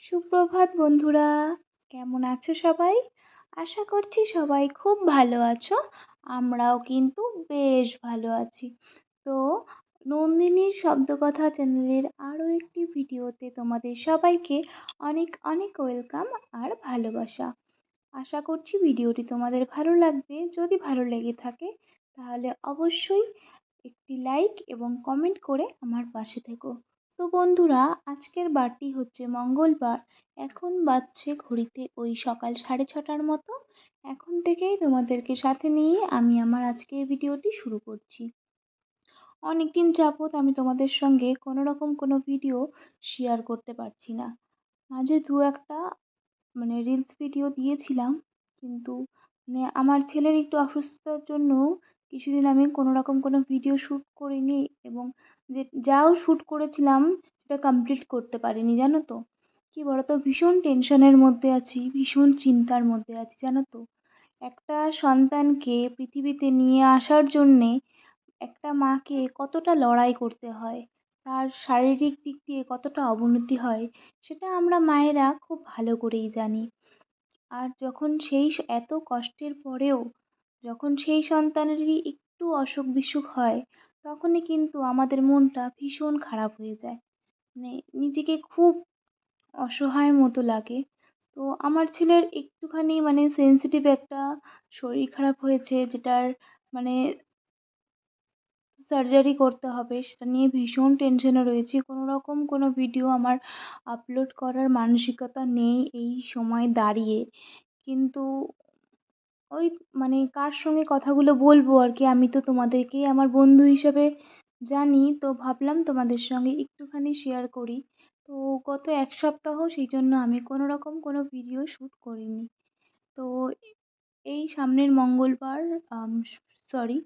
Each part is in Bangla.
সুপ্রভাত বন্ধুরা, কেমন আছো সবাই? আশা করছি সবাই খুব ভালো আছো। আমরাও কিন্তু বেশ ভালো আছি। তো নন্দিনীর শব্দকথা চ্যানেলের আরও একটি ভিডিওতে তোমাদের সবাইকে অনেক অনেক ওয়েলকাম আর ভালোবাসা। আশা করছি ভিডিওটি তোমাদের ভালো লাগবে। যদি ভালো লেগে থাকে তাহলে অবশ্যই একটি লাইক এবং কমেন্ট করে আমার পাশে থেকো। তো বন্ধুরা, আজকের বারটি হচ্ছে মঙ্গলবার। এখন বাজছে ঘড়িতে ওই সকাল 6:30টার মতো। এখন থেকেই তোমাদেরকে সাথে নিয়ে আমি আমার আজকের ভিডিওটি শুরু করছি। অনেকদিন যাবৎ আমি তোমাদের সঙ্গে কোনোরকম কোনো ভিডিও শেয়ার করতে পারছি না। মাঝে দু একটা রিলস ভিডিও দিয়েছিলাম, কিন্তু আমার ছেলের একটু অসুস্থতার জন্য কিছুদিন আমি কোনোরকম কোনো ভিডিও শ্যুট করিনি, এবং যাও শ্যুট করেছিলাম সেটা কমপ্লিট করতে পারিনি। জানো তো কী বলো তো, ভীষণ টেনশনের মধ্যে আছি, ভীষণ চিন্তার মধ্যে আছি। জানো তো, একটা সন্তানকে পৃথিবীতে নিয়ে আসার জন্যে একটা মাকে কতটা লড়াই করতে হয়, তার শারীরিক দিক দিয়ে কতটা অবনতি হয়, সেটা আমরা মায়েরা খুব ভালো করেই জানি। আর যখন এত কষ্টের পরেও যখন সেই সন্তানেরই একটু অসুখ বিসুখ হয়, তখনই কিন্তু আমাদের মনটা ভীষণ খারাপ হয়ে যায়। মানে নিজেকে খুব অসহায় মতো লাগে। তো আমার ছেলের একটুখানি সেনসিটিভ একটা শরীর খারাপ হয়েছে, যেটার মানে সার্জারি করতে হবে, সেটা নিয়ে ভীষণ টেনশনে রয়েছি। কোনো রকম কোনো ভিডিও আমার আপলোড করার মানসিকতা নেই এই সময় দাঁড়িয়ে। কিন্তু ওই কার সঙ্গে কথাগুলো বলবো আর কি, আমি তো তোমাদেরকেই আমার বন্ধু হিসেবে জানি, তো ভাবলাম তোমাদের সঙ্গে একটুখানি শেয়ার করি। তো গত এক সপ্তাহ সেই জন্য আমি কোনো রকম কোনো ভিডিও শ্যুট করিনি। তো এই সামনের মঙ্গলবার, সরি,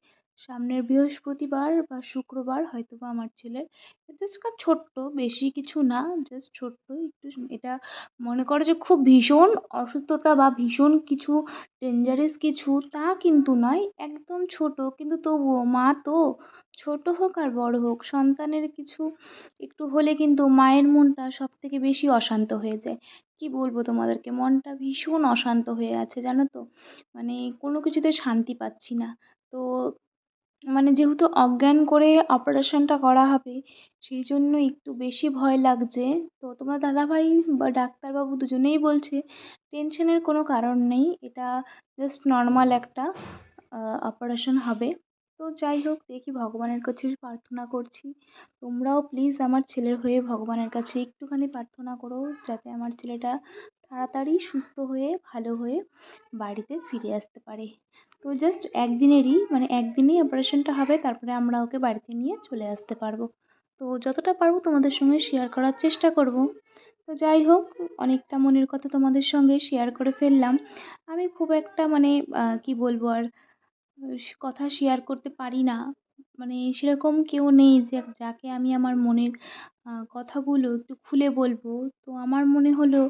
সামনের বৃহস্পতিবার বা শুক্রবার হয়তোবা আমার ছেলের জাস্ট ছোট্ট, বেশি কিছু না, জাস্ট ছোট্ট একটু, এটা মনে করো যে খুব ভীষণ অসুস্থতা বা ভীষণ কিছু ডেঞ্জারাস কিছু তা কিন্তু নয়, একদম ছোট। কিন্তু তবুও মা তো, ছোট হোক আর বড় হোক, সন্তানের কিছু একটু হলে কিন্তু মায়ের মনটা সব থেকে বেশি অশান্ত হয়ে যায়। কি বলবো তোমাদেরকে, মনটা ভীষণ অশান্ত হয়ে আছে, জানো তো। কোনো কিছুতে শান্তি পাচ্ছি না। তো যেহেতু অজ্ঞান করে অপারেশনটা করা হবে, সেই জন্য একটু বেশি ভয় লাগছে। তো তোমার দাদাভাই বা ডাক্তারবাবু দুজনেই বলছে টেনশনের কোনো কারণ নেই, এটা জাস্ট নর্মাল একটা অপারেশন হবে। তো যাই হোক, দেখি, ভগবানের কাছে প্রার্থনা করছি। তোমরাও প্লিজ আমার ছেলের হয়ে ভগবানের কাছে একটুখানি প্রার্থনা করো, যাতে আমার ছেলেটা তাড়াতাড়ি সুস্থ হয়ে ভালো হয়ে বাড়িতে ফিরে আসতে পারে। তো জাস্ট একদিনেই অপারেশনটা হবে, তারপরে আমরা ওকে বাড়িতে নিয়ে চলে আসতে পারবো। তো যতটা পারবো তোমাদের সঙ্গে শেয়ার করার চেষ্টা করব। তো যাই হোক, অনেকটা মনের কথা তোমাদের সঙ্গে শেয়ার করে ফেললাম। আমি খুব একটা কি বলবো আর, কথা শেয়ার করতে পারি না। সেরকম কেউ নেই যে যাকে আমি আমার মনের কথাগুলো একটু খুলে বলবো। তো আমার মনে হলো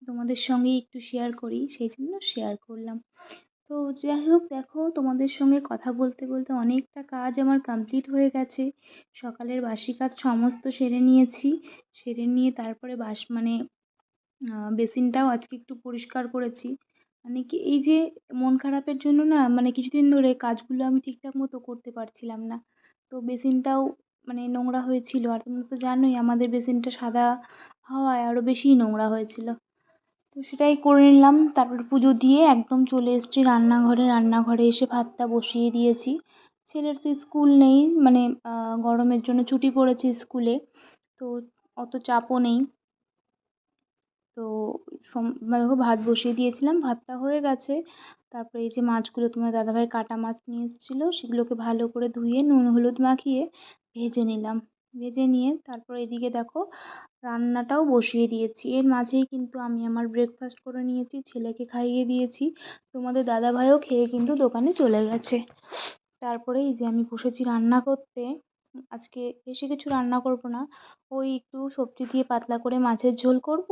তোমাদের সঙ্গে একটু শেয়ার করি, সেই জন্য শেয়ার করলাম। তো যাই হোক, দেখো, তোমাদের সঙ্গে কথা বলতে বলতে অনেকটা কাজ আমার কমপ্লিট হয়ে গেছে। সকালের বাসি কাজ সমস্ত সেরে নিয়েছি। সেরে নিয়ে তারপরে বেসিনটাও আজকে একটু পরিষ্কার করেছি। কি, এই যে মন খারাপের জন্য না, কিছুদিন ধরে কাজগুলো আমি ঠিকঠাক মতো করতে পারছিলাম না। তো বেসিনটাও নোংরা হয়েছিল, আর তোমরা তো জানোই আমাদের বেসিনটা সাদা হওয়ায় আরও বেশিই নোংরা হয়েছিল। তো সেটাই করে নিলাম, তারপর পুজো দিয়ে একদম চলে এসেছি রান্নাঘরে। রান্নাঘরে এসে ভাতটা বসিয়ে দিয়েছি। ছেলের তো স্কুল নেই, গরমের জন্য ছুটি পড়েছে স্কুলে, তো অত চাপও নেই। তো দেখো, ভাত বসিয়ে দিয়েছিলাম, ভাতটা হয়ে গেছে। তারপরে এই যে মাছগুলো তোমার দাদাভাই কাটা মাছ নিয়ে এসেছিলো, সেগুলোকে ভালো করে ধুয়ে নুন হলুদ মাখিয়ে ভেজে নিলাম। ভেজে নিয়ে তারপর এদিকে দেখো রান্নাটাও বসিয়ে দিয়েছি। এর মাঝেই কিন্তু আমি আমার ব্রেকফাস্ট করে নিয়েছি, ছেলেকে খাইয়ে দিয়েছি। তোমাদের দাদাভাইও খেয়ে কিন্তু দোকানে চলে গেছে। তারপরে এই যে আমি বসেছি রান্না করতে। আজকে বেশি কিছু রান্না করব না, ওই একটু সবজি দিয়ে পাতলা করে মাছের ঝোল করব,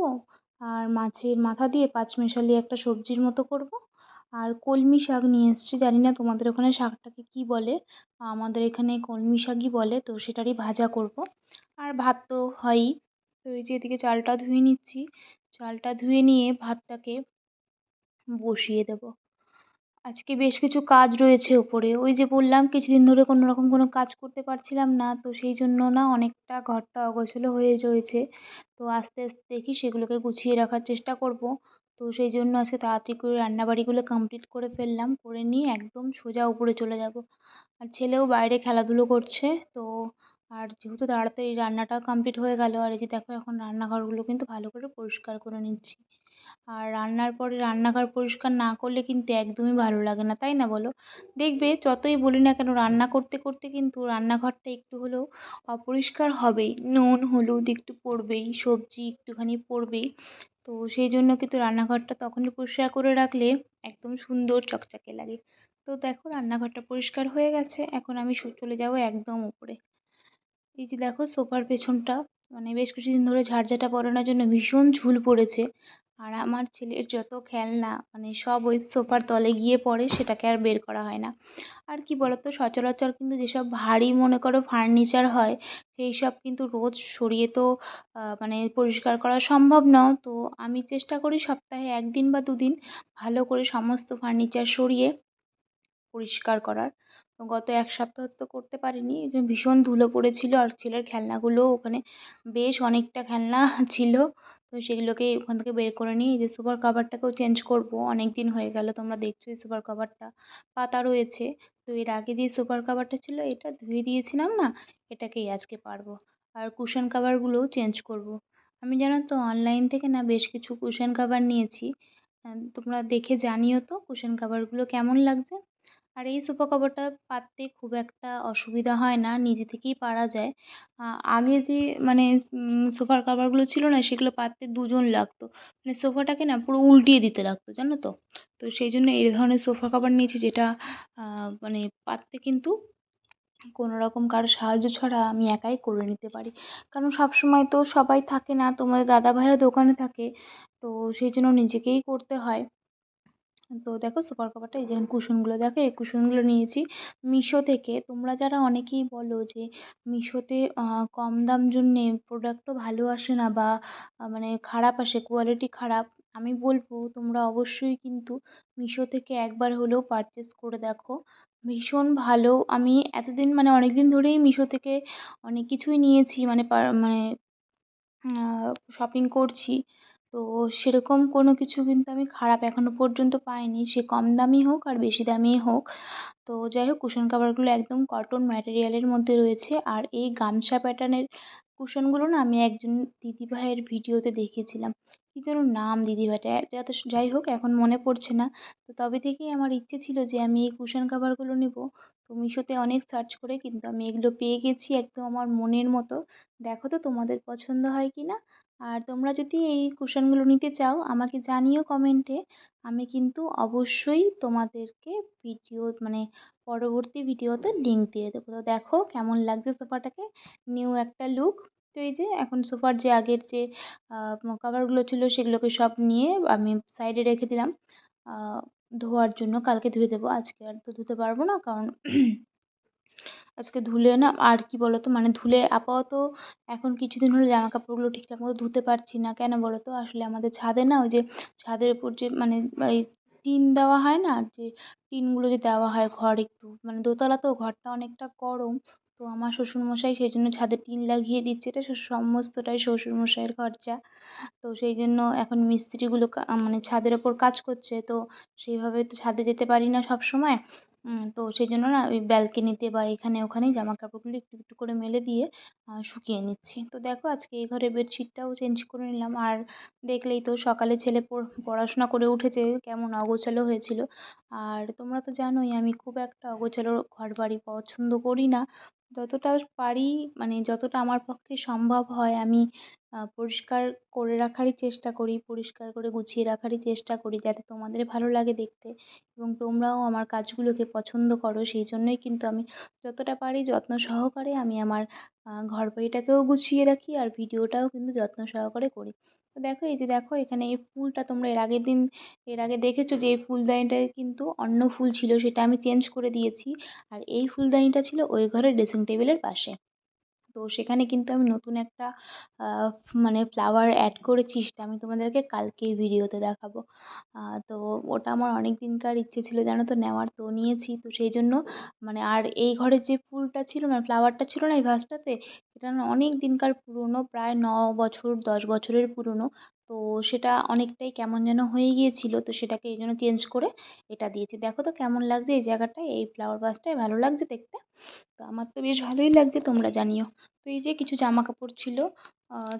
আর মাছের মাথা দিয়ে পাঁচমিশালি একটা সবজির মতো করব। আর কলমি শাক নিয়ে এসেছি, জানি না তোমাদের ওখানে শাকটাকে কী বলে, আমাদের এখানে কলমি শাকই বলে, তো সেটারই ভাজা করব। আর ভাত তো হয়ই। তো এই যে এদিকে চালটা ধুয়ে নিচ্ছি। চালটা ধুয়ে নিয়ে ভাতটাকে বসিয়ে দেবো। আজকে বেশ কিছু কাজ রয়েছে ওপরে। ওই যে বললাম কিছুদিন ধরে কোনো রকম কোনো কাজ করতে পারছিলাম না। তো সেই জন্য না অনেকটা ঘরটা অগোছালো হয়ে রয়েছে। তো আস্তে, আস্তে দেখি সেগুলোকে গুছিয়ে রাখার চেষ্টা করব। তো সেই জন্য আজকে তাড়াতাড়ি করে রান্নাবাড়িগুলো কমপ্লিট করে ফেললাম। করে নিয়ে একদম সোজা উপরে চলে যাব। আর ছেলেও বাইরে খেলাধুলো করছে। তো আর যেহেতু তাড়াতাড়ি রান্নাটা কমপ্লিট হয়ে গেল, আর এই যে দেখো এখন রান্নাঘরগুলো কিন্তু ভালো করে পরিষ্কার করে নিচ্ছি। আর রান্নার পরে রান্নাঘর পরিষ্কার না করলে কিন্তু একদমই ভালো লাগে না, তাই না বলো? দেখবে যতই বলি না কেন রান্না করতে করতে কিন্তু রান্নাঘরটা একটু হলেও অপরিষ্কার হবেই। নুন হলুদ একটু পড়বেই, সবজি একটুখানি পড়বেই। তো সেই জন্য কিন্তু রান্নাঘরটা তখনই পরিষ্কার করে রাখলে একদম সুন্দর চকচকে লাগে। তো দেখো রান্নাঘরটা পরিষ্কার হয়ে গেছে, এখন আমি চলে যাব একদম উপরে। এই যে দেখো সোফার পেছনটা মানে বেশ কিছুদিন ধরে ঝাড়ঝাঁটা পরানোর জন্য ভীষণ ঝুল পড়েছে। আর আমার ছেলের যত খেলনা মানে সব ওই সোফার তলে গিয়ে পড়ে, সেটাকে আর বের করা হয় না। আর কি বলতো, সচরাচর কিন্তু যেসব ভারী মনে করো ফার্নিচার হয় সেই সব কিন্তু রোজ সরিয়ে তো মানে পরিষ্কার করা সম্ভব না। তো আমি চেষ্টা করি সপ্তাহে 1 দিন বা 2 দিন ভালো করে সমস্ত ফার্নিচার সরিয়ে পরিষ্কার করার। তো গত 1 সপ্তাহ তো করতে পারিনি। এই জন্য ভীষণ ধুলো পড়েছিল আর ছেলের খেলনাগুলোও ওখানে বেশ অনেকটা খেলনা ছিল। তো সেগুলোকে ওখান থেকে বের করে নিয়ে এই যে সোফার কভারটাকেও চেঞ্জ করব। অনেক দিন হয়ে গেল, তোমরা দেখছোই সোফার কভারটা পাতা রয়েছে। তো এর আগে যে সোফার কভারটা ছিল এটা ধুয়ে দিয়েছিলাম না, এটাকেই আজকে পারবো। আর কুশন কভারগুলোও চেঞ্জ করব। আমি জানো তো অনলাইন থেকে না বেশ কিছু কুশন কভার নিয়েছি। তোমরা দেখে জানিও তো কুশন কভারগুলো কেমন লাগছে। আর এই সোফা কভারটা পাততে খুব একটা অসুবিধা হয় না, নিজে থেকেই পারা যায়। আগে যে মানে সোফার কভারগুলো ছিল না সেগুলো পাততে 2 জন লাগতো। মানে সোফাটাকে না পুরো উল্টিয়ে দিতে লাগতো, জানো তো? তো সেই জন্য এই ধরনের সোফা কভার নিয়েছি যেটা মানে পাততে কিন্তু কোনো রকম কারো সাহায্য ছাড়া আমি একাই করে নিতে পারি। কারণ সবসময় তো সবাই থাকে না, তোমাদের দাদাভাইও দোকানে থাকে। তো সেই জন্য নিজেকেই করতে হয়। তো দেখো সুপার কভারটা এই যে কুশনগুলো দেখো, এই কুশনগুলো নিয়েছি মিশো থেকে। তোমরা যারা অনেকেই বলো যে মিশোতে কম দাম জন্যে প্রোডাক্টও ভালো আসে না বা মানে খারাপ আসে, কোয়ালিটি খারাপ। আমি বলবো তোমরা অবশ্যই কিন্তু মিশো থেকে একবার হলেও পারচেস করে দেখো, ভীষণ ভালো। আমি এতদিন মানে অনেক দিন ধরেই মিশো থেকে অনেক কিছুই নিয়েছি, মানে মানে শপিং করছি। তো সেরকম কোনো কিছু কিন্তু আমি খারাপ এখনো পর্যন্ত পাইনি, সে কম দামি হোক আর বেশি দামিই হোক। তো যাই হোক কুশন কাভারগুলো একদম কটন ম্যাটেরিয়ালের মধ্যে রয়েছে। আর এই গামছা প্যাটার্নের কুশনগুলো না আমি একজন দিদিভাইয়ের ভিডিওতে দেখেছিলাম। কী যেন নাম দিদিভাইটা, যাতে যাই হোক এখন মনে পড়ছে না। তো তবে থেকেই আমার ইচ্ছে ছিল যে আমি এই কুশন কাভারগুলো নেবো। তো মিশোতে অনেক সার্চ করে কিন্তু আমি এগুলো পেয়ে গেছি একদম আমার মনের মতো। দেখো তো তোমাদের পছন্দ হয় কি না। আর তোমরা যদি এই কুশনগুলো নিতে চাও আমাকে জানিও কমেন্টে। আমি কিন্তু অবশ্যই তোমাদেরকে ভিডিও মানে পরবর্তী ভিডিওতে লিঙ্ক দিয়ে দেবো। তো দেখো কেমন লাগছে সোফাটাকে, নিউ একটা লুক। তো এই যে এখন সোফার যে আগের যে কভারগুলো ছিল সেগুলোকে সব নিয়ে আমি সাইডে রেখে দিলাম ধোয়ার জন্য। কালকে ধুয়ে দেবো, আজকে আর তো ধুতে পারবো না, কারণ আজকে ধুলে না আর কি বলতো মানে ধুলে আপাতত এখন কিছুদিন হলো জামা কাপড়গুলো ঠিকঠাক মতো ধুতে পারছি না। কেন বলো তো, আসলে আমাদের ছাদে না ওই যে ছাদের উপর যে মানে এই টিন দেওয়া হয় না, যে টিনগুলো যে দেওয়া হয় ঘর একটু মানে দোতলা তো ঘরটা অনেকটা গরম। তো আমার শ্বশুরমশাই সেই জন্য ছাদে টিন লাগিয়ে দিচ্ছে, এটা সমস্তটাই শ্বশুরমশাইয়ের খরচা। তো সেই জন্য এখন মিস্ত্রিগুলো মানে ছাদের ওপর কাজ করছে। তো সেইভাবে তো ছাদে যেতে পারি না সব সময়। তো সেই জন্য না ওই ব্যালকনিতে বা এখানে ওখানেই জামা কাপড়গুলো একটু একটু করে মেলে দিয়ে শুকিয়ে নিচ্ছি। তো দেখো আজকে এই ঘরে বেডশিটটাও চেঞ্জ করে নিলাম। আর দেখলেই তো সকালে ছেলে পড়াশোনা করে উঠেছে কেমন অগোছালো হয়েছিল। আর তোমরা তো জানোই আমি খুব একটা অগোছালো ঘরবাড়ি পছন্দ করি না। যতটা পারি মানে যতটা আমার পক্ষে সম্ভব হয় আমি পরিষ্কার করে রাখারই চেষ্টা করি, পরিষ্কার করে গুছিয়ে রাখারই চেষ্টা করি, যাতে তোমাদের ভালো লাগে দেখতে এবং তোমরাও আমার কাজগুলোকে পছন্দ করো। সেই জন্যই কিন্তু আমি যতটা পারি যত্ন সহকারে আমি আমার ঘরবাড়িটাকেও গুছিয়ে রাখি আর ভিডিওটাও কিন্তু যত্ন সহকারে করি। তো দেখো এই যে দেখো এখানে এই ফুলটা তোমরা এর আগে দেখেছো যে এই ফুলদানিটায় কিন্তু অন্য ফুল ছিল, সেটা আমি চেঞ্জ করে দিয়েছি। আর এই ফুলদানিটা ছিল ওই ঘরের ড্রেসিং টেবিলের পাশে। তো সেখানে কিন্তু আমি নতুন একটা মানে ফ্লাওয়ার অ্যাড করেছি, সেটা আমি তোমাদেরকে কালকেই ভিডিওতে দেখাবো। তো ওটা আমার অনেক দিনকার ইচ্ছে ছিল জানো তো নেওয়ার, তো নিয়েছি। তো সেই জন্য মানে আর এই ঘরে যে ফুলটা ছিল না, ফ্লাওয়ারটা ছিল না এই ভাসটাতে, সেটা না অনেক দিনকার পুরনো, প্রায় 9 বছর 10 বছরের পুরনো। তো সেটা অনেকটাই কেমন যেন হয়ে গিয়েছিল, তো সেটাকে এই জন্য চেঞ্জ করে এটা দিয়েছি। দেখো তো কেমন লাগছে এই জায়গাটায়, এই ফ্লাওয়ার ভাসটায় ভালো লাগছে দেখতে? তো আমার তো বেশ ভালোই লাগছে, তোমরা জানিও। তো এই যে কিছু জামা কাপড় ছিল,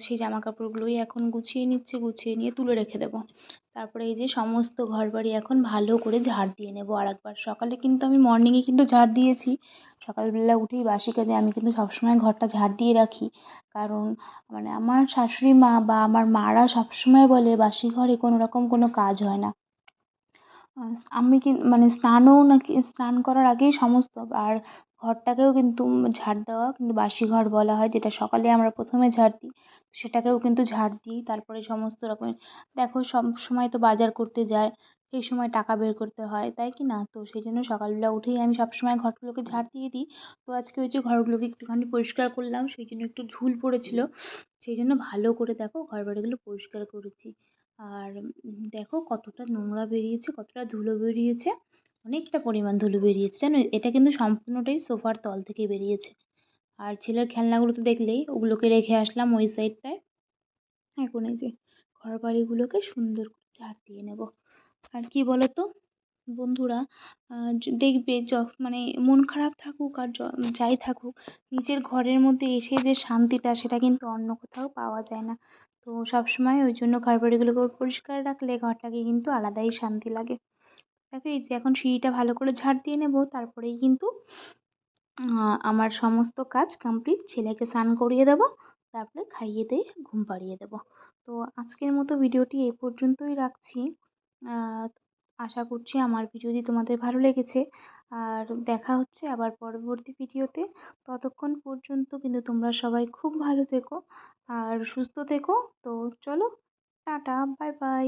সেই জামা কাপড়গুলোই এখন গুছিয়ে নিচ্ছি, গুছিয়ে নিয়ে তুলে রেখে দেবো। তারপরে এই যে সমস্ত ঘরবাড়ি এখন ভালো করে ঝাড় দিয়ে নেবো আরেকবার। সকালে কিন্তু আমি মর্নিংয়ে কিন্তু ঝাড় দিয়েছি, সকালবেলা উঠেই বাসি কাজে আমি কিন্তু সবসময় ঘরটা ঝাড় দিয়ে রাখি। কারণ মানে আমার শাশুড়ি মা বা আমার মারা সবসময় বলে বাসি ঘরে কোনো রকম কোনো কাজ হয় না। আমি মানে স্নানও নাকি স্নান করার আগেই সমস্ত, আর ঘরটাকেও কিন্তু ঝাড় দেওয়া কিন্তু বাসি ঘর বলা হয়, যেটা সকালে আমরা প্রথমে ঝাড় দিই, সেটাকেও কিন্তু ঝাড় দিই। তারপরে সমস্ত রকমের, দেখো সব সময় তো বাজার করতে যায়, সেই সময় টাকা বের করতে হয়, তাই কি না? তো সেই জন্য সকালবেলা উঠেই আমি সবসময় ঘরগুলোকে ঝাড় দিয়ে দিই। তো আজকে ওই যে ঘরগুলোকে একটুখানি পরিষ্কার করলাম, সেই জন্য একটু ধুল পড়েছিল, সেই জন্য ভালো করে দেখো ঘরবাড়িগুলো পরিষ্কার করেছি। আর দেখো কতটা নোংরা বেরিয়েছে, কতটা ধুলো বেরিয়েছে, অনেকটা পরিমাণ ধুলো বেরিয়েছে জানো। এটা কিন্তু সম্পূর্ণটাই সোফার তল থেকে বেরিয়েছে। আর ছেলের খেলনাগুলো তো দেখলেই, ওগুলোকে রেখে আসলাম ওই সাইডটায়। এখন এই যে ঘরবাড়িগুলোকে সুন্দর করে ঝাড় দিয়ে নেব। আর কি বলতো বন্ধুরা, দেখবে মানে মন খারাপ থাকুক আর যাই থাকুক, নিজের ঘরের মধ্যে এসে যে শান্তিটা, সেটা কিন্তু অন্য কোথাও পাওয়া যায় না। তো সবসময় ওই জন্য ঘরবাড়িগুলোকে পরিষ্কার রাখলে ঘরটাকে কিন্তু আলাদাই শান্তি লাগে। দেখো এই যে এখন সিঁড়িটা ভালো করে ঝাড় দিয়ে নেব, তারপরেই কিন্তু আমার সমস্ত কাজ কমপ্লিট। ছেলেকে স্নান করিয়ে দেবো, তারপরে খাইয়ে দিয়ে ঘুম পাড়িয়ে দেবো। তো আজকের মতো ভিডিওটি এই পর্যন্তই রাখছি। আহ, আশা করছি আমার ভিডিওটি তোমাদের ভালো লেগেছে, আর দেখা হচ্ছে আবার পরবর্তী ভিডিওতে। ততক্ষণ পর্যন্ত কিন্তু তোমরা সবাই খুব ভালো থেকো আর সুস্থ থেকো। তো চলো, টাটা, বাই বাই।